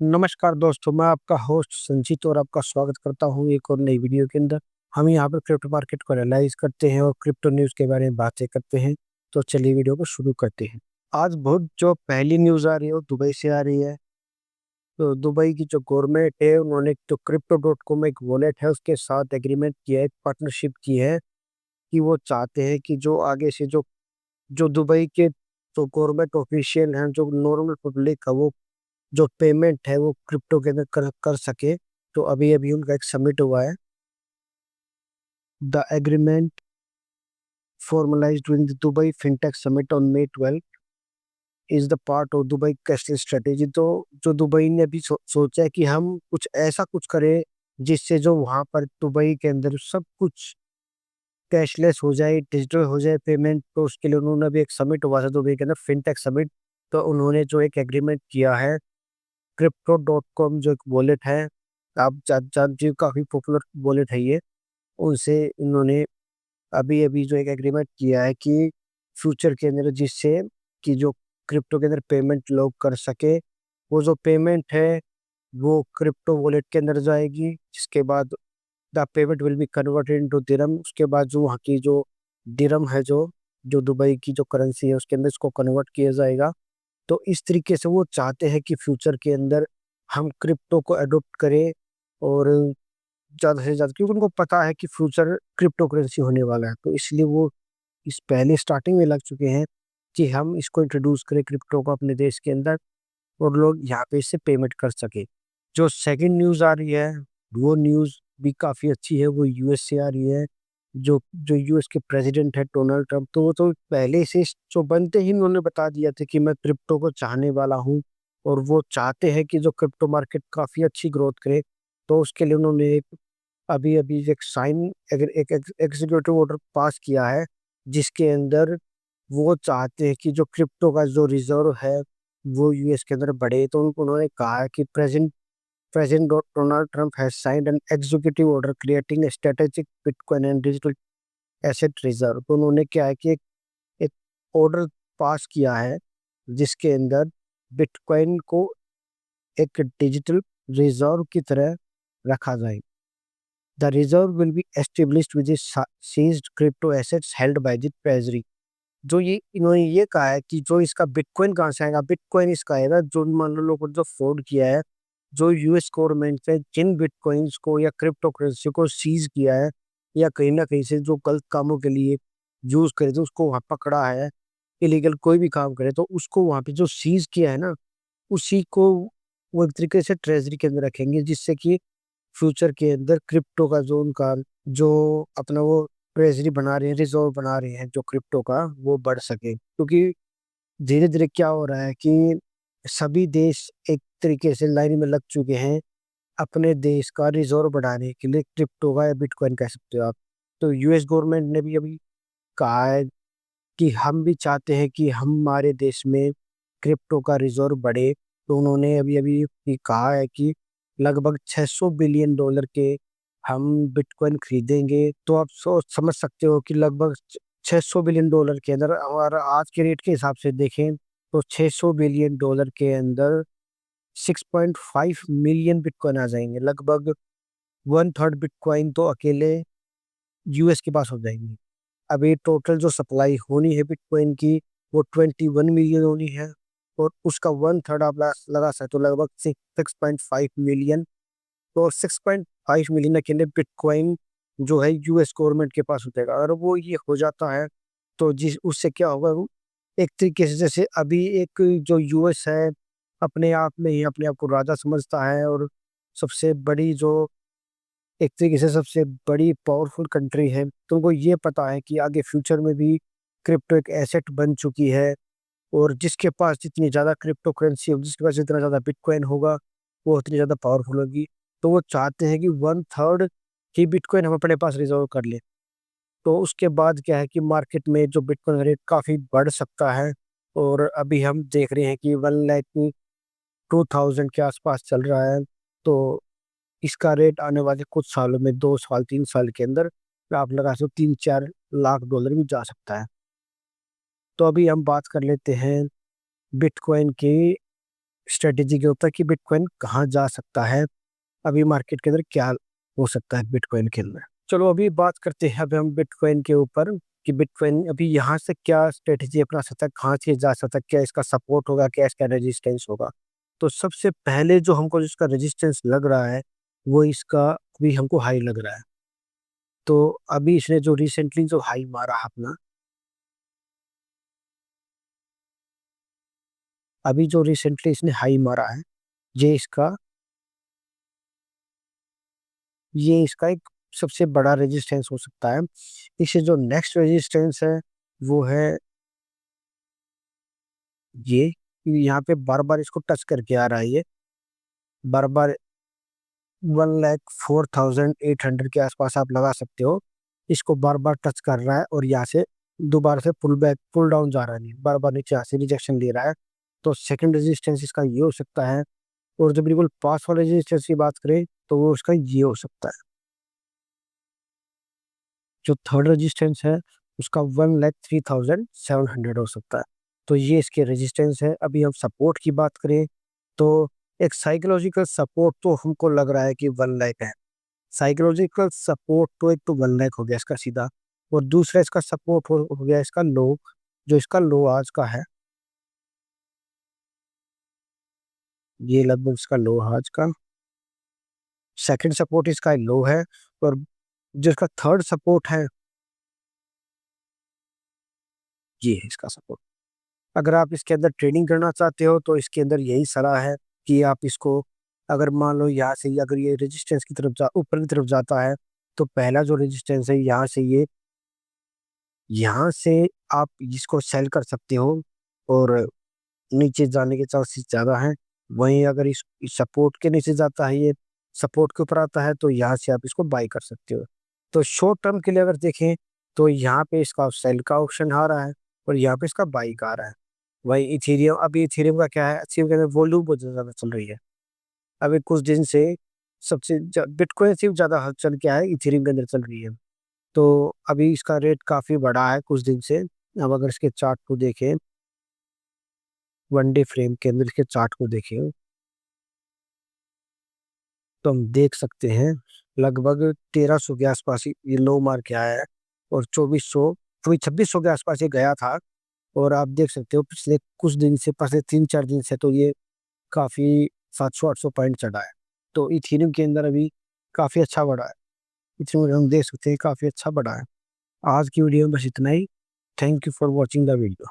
नमस्कार दोस्तों, मैं आपका होस्ट संजीत और आपका स्वागत करता हूँ एक और नई वीडियो के अंदर। हम यहाँ पर क्रिप्टो मार्केट को एनालाइज करते हैं और क्रिप्टो न्यूज़ के बारे में बातें करते हैं। तो चलिए वीडियो को शुरू करते हैं। आज बहुत जो पहली न्यूज़ आ रही है वो दुबई से आ रही है। तो दुबई की जो गवर्नमेंट है उन्होंने जो crypto.com एक वॉलेट है उसके साथ एग्रीमेंट किया है, एक पार्टनरशिप की है कि वो चाहते हैं कि जो आगे से जो जो दुबई के जो गवर्नमेंट ऑफिशियल हैं, जो नॉर्मल पब्लिक है, वो जो पेमेंट है वो क्रिप्टो के अंदर कर सके। तो अभी अभी उनका एक समिट हुआ है। The agreement formalized during the Dubai FinTech Summit on May 12 is the part of Dubai cashless strategy. तो जो दुबई ने अभी सोचा है कि हम कुछ ऐसा कुछ करें जिससे जो वहाँ पर दुबई के अंदर सब कुछ कैशलेस हो जाए, डिजिटल हो जाए पेमेंट। तो उसके लिए उन्होंने अभी एक समिट हुआ था दुबई के अंदर, फिनटेक समिट। तो उन्होंने जो एक एग्रीमेंट किया है, crypto.com जो एक वॉलेट है, आप जान जी काफी पॉपुलर वॉलेट है ये, उनसे इन्होंने अभी अभी जो एक एग्रीमेंट किया है कि फ्यूचर के अंदर जिससे कि जो क्रिप्टो के अंदर पेमेंट लोग कर सके, वो जो पेमेंट है वो क्रिप्टो वॉलेट के अंदर जाएगी, जिसके बाद the payment will be converted into dirham. उसके बाद जो वहाँ की जो दिरहम है, जो जो दुबई की जो करेंसी है उसके अंदर इसको कन्वर्ट किया जाएगा। तो इस तरीके से वो चाहते हैं कि फ्यूचर के अंदर हम क्रिप्टो को अडोप्ट करें और ज़्यादा से ज़्यादा, क्योंकि उनको पता है कि फ्यूचर क्रिप्टो करेंसी होने वाला है। तो इसलिए वो इस पहले स्टार्टिंग में लग चुके हैं कि हम इसको इंट्रोड्यूस करें क्रिप्टो को अपने देश के अंदर और लोग यहाँ पे इससे पेमेंट कर सके। जो सेकंड न्यूज़ आ रही है वो न्यूज़ भी काफ़ी अच्छी है, वो यूएस से आ रही है। जो जो यूएस के प्रेसिडेंट है डोनाल्ड ट्रम्प, तो वो तो पहले से जो बनते ही उन्होंने बता दिया था कि मैं क्रिप्टो को चाहने वाला हूँ और वो चाहते हैं कि जो क्रिप्टो मार्केट काफ़ी अच्छी ग्रोथ करे। तो उसके लिए उन्होंने अभी अभी एक साइन अगर एक एग्जीक्यूटिव ऑर्डर पास किया है, जिसके अंदर वो चाहते हैं कि जो क्रिप्टो का जो रिजर्व है वो यूएस के अंदर बढ़े। तो उन्होंने कहा है कि president Donald Trump has signed an executive order creating strategic bitcoin and digital asset reserve. तो उन्होंने क्या है कि एक ऑर्डर पास किया है जिसके अंदर बिटकॉइन को एक डिजिटल रिजर्व की तरह रखा जाए। The reserve will be established with seized crypto assets held by the treasury. जो ये इन्होंने ये कहा है कि जो इसका बिटकॉइन कहाँ से आएगा, बिटकॉइन इसका आएगा जो मान लो लोगों ने जो फ्रॉड किया है, जो यूएस गवर्नमेंट ने जिन बिटकॉइंस को या क्रिप्टो करेंसी को सीज किया है या कहीं ना कहीं से जो गलत कामों के लिए यूज करे थे उसको वहां पकड़ा है, इलीगल कोई भी काम करे तो उसको वहां पे जो सीज किया है ना, उसी को वो एक तरीके से ट्रेजरी के अंदर रखेंगे, जिससे कि फ्यूचर के अंदर क्रिप्टो का जो उनका जो अपना वो ट्रेजरी बना रहे हैं, रिजर्व बना रहे हैं जो क्रिप्टो का, वो बढ़ सके। क्योंकि धीरे धीरे क्या हो रहा है कि सभी देश एक तरीके से लाइन में लग चुके हैं अपने देश का रिजर्व बढ़ाने के लिए, क्रिप्टो का या बिटकॉइन कह सकते हो आप। तो यूएस गवर्नमेंट ने भी अभी कहा है कि हम भी चाहते हैं कि हमारे देश में क्रिप्टो का रिजर्व बढ़े। तो उन्होंने अभी अभी ये कहा है कि लगभग $600 बिलियन के हम बिटकॉइन खरीदेंगे। तो आप सोच समझ सकते हो कि लगभग $600 बिलियन के अंदर, और आज के रेट के हिसाब से देखें तो $600 बिलियन के अंदर 6.5 मिलियन बिटकॉइन आ जाएंगे। लगभग वन थर्ड बिटकॉइन तो अकेले यूएस के पास हो जाएंगी। अभी टोटल जो सप्लाई होनी है बिटकॉइन की वो 21 मिलियन होनी है, और उसका वन थर्ड आप लगा सकते हो, लगभग 6.5 मिलियन। तो 6.5 मिलियन अकेले बिटकॉइन जो है यूएस गवर्नमेंट के पास हो जाएगा। अगर वो ये हो जाता है तो जिस उससे क्या होगा, वो एक तरीके से जैसे अभी एक जो यूएस है अपने आप में ही अपने आप को राजा समझता है और सबसे बड़ी जो एक तरीके से सबसे बड़ी पावरफुल कंट्री है, तो उनको ये पता है कि आगे फ्यूचर में भी क्रिप्टो एक एसेट बन चुकी है। और जिसके पास जितनी ज़्यादा क्रिप्टो करेंसी होगी, जिसके पास जितना ज़्यादा बिटकॉइन होगा, वो उतनी ज़्यादा पावरफुल होगी। तो वो चाहते हैं कि वन थर्ड ही बिटकॉइन हम अपने पास रिजर्व कर ले। तो उसके बाद क्या है कि मार्केट में जो बिटकॉइन रेट काफ़ी बढ़ सकता है। और अभी हम देख रहे हैं कि 1,02,000 के आसपास चल रहा है। तो इसका रेट आने वाले कुछ सालों में, 2 साल 3 साल के अंदर आप लगा सकते हो $3-4 लाख भी जा सकता है। तो अभी हम बात कर लेते हैं बिटकॉइन की स्ट्रेटेजी के ऊपर कि बिटकॉइन कहाँ जा सकता है, अभी मार्केट के अंदर क्या हो सकता है बिटकॉइन के अंदर। चलो अभी बात करते हैं अभी हम बिटकॉइन के ऊपर कि बिटकॉइन अभी यहाँ से क्या स्ट्रेटेजी अपना सकता है, कहाँ से जा सकता है, क्या इसका सपोर्ट होगा, क्या इसका रेजिस्टेंस होगा। तो सबसे पहले जो हमको जिसका रेजिस्टेंस लग रहा है वो इसका अभी हमको हाई लग रहा है। तो अभी इसने जो रिसेंटली जो हाई मारा है अपना, अभी जो रिसेंटली इसने हाई मारा है, ये इसका ये इसका एक सबसे बड़ा रेजिस्टेंस हो सकता है। इसे जो नेक्स्ट रेजिस्टेंस है वो है ये, यहाँ पे बार बार इसको टच करके आ रहा है, ये बार बार 1,04,800 के आसपास आप लगा सकते हो। इसको बार बार टच कर रहा है और यहाँ से दोबारा से पुल डाउन जा रहा है, नहीं बार बार नीचे यहाँ से रिजेक्शन ले रहा है। तो सेकंड रेजिस्टेंस इसका ये हो सकता है। और जब बिल्कुल पास वाले रेजिस्टेंस की बात करें तो वो उसका ये हो सकता है। जो थर्ड रेजिस्टेंस है उसका 1,03,700 हो सकता है। तो ये इसके रेजिस्टेंस है। अभी हम सपोर्ट की बात करें तो एक साइकोलॉजिकल सपोर्ट तो हमको लग रहा है कि 1 लाख है। साइकोलॉजिकल सपोर्ट तो एक तो 1 लाख हो गया इसका सीधा, और दूसरा इसका सपोर्ट हो गया इसका लो, जो इसका लो आज का है, ये लगभग इसका लो आज का सेकंड सपोर्ट इसका लो है। और जो इसका थर्ड सपोर्ट है ये है इसका सपोर्ट। अगर आप इसके अंदर ट्रेडिंग करना चाहते हो तो इसके अंदर यही सलाह है कि आप इसको, अगर मान लो यहाँ से अगर ये रेजिस्टेंस की तरफ ऊपर की तरफ जाता है तो पहला जो रेजिस्टेंस है यहाँ से ये, यहाँ से आप इसको सेल कर सकते हो और नीचे जाने के चांसेस ज़्यादा हैं। वहीं अगर इस सपोर्ट के नीचे जाता है, ये सपोर्ट के ऊपर आता है, तो यहाँ से आप इसको बाई कर सकते हो। तो शॉर्ट टर्म के लिए अगर देखें तो यहाँ पे इसका सेल का ऑप्शन आ रहा है और यहाँ पे इसका बाई का आ रहा है। वही इथेरियम, अभी इथेरियम का क्या है, इथेरियम के अंदर वॉल्यूम बहुत ज़्यादा चल रही है। अभी कुछ दिन से बिटकॉइन से ज़्यादा हलचल क्या है इथेरियम के अंदर चल रही है। तो अभी इसका रेट काफ़ी बढ़ा है कुछ दिन से। अब अगर इसके चार्ट को देखें, 1 डे फ्रेम के अंदर इसके चार्ट को देखें तो हम देख सकते हैं लगभग 1,300 के आसपास ही ये लो मार के आया है। और 2,400 कभी 2,600 के आसपास ये गया था। और आप देख सकते हो पिछले कुछ दिन से, पिछले 3-4 दिन से तो ये काफ़ी 700-800 पॉइंट चढ़ा है। तो इथेरियम के अंदर अभी काफ़ी अच्छा बढ़ा है। इथेरियम हम देख सकते हैं काफ़ी अच्छा बढ़ा है। आज की वीडियो में बस इतना ही। Thank you for watching the video.